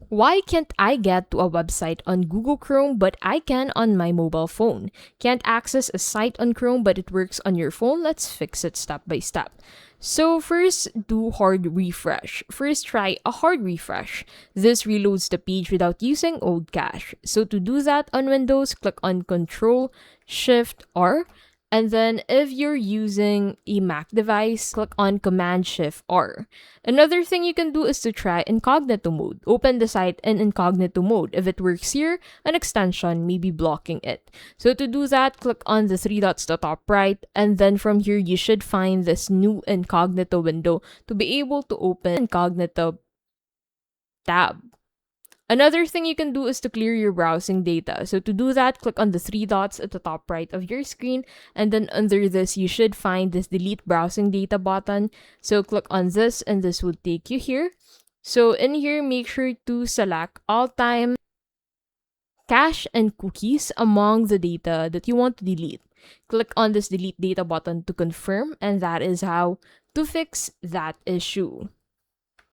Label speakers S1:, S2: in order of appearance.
S1: Why can't I get to a website on Google Chrome but I can on my mobile phone? Can't access a site on Chrome but it works on your phone? Let's fix it step by step. So first, do hard refresh. First, try a hard refresh. This reloads the page without using old cache. So to do that on Windows, click on Control Shift R. And then if you're using a Mac device, click on Command Shift R. Another thing you can do is to try incognito mode. Open the site in incognito mode. If it works here, an extension may be blocking it. So to do that, click on the three dots to the top right, and then from here you should find this new incognito window to be able to open incognito tab. Another thing you can do is to clear your browsing data. So to do that, click on the three dots at the top right of your screen, and then under this, you should find this delete browsing data button. So click on this, and this will take you here. So in here, make sure to select all time, cache, and cookies among the data that you want to delete. Click on this delete data button to confirm, and that is how to fix that issue.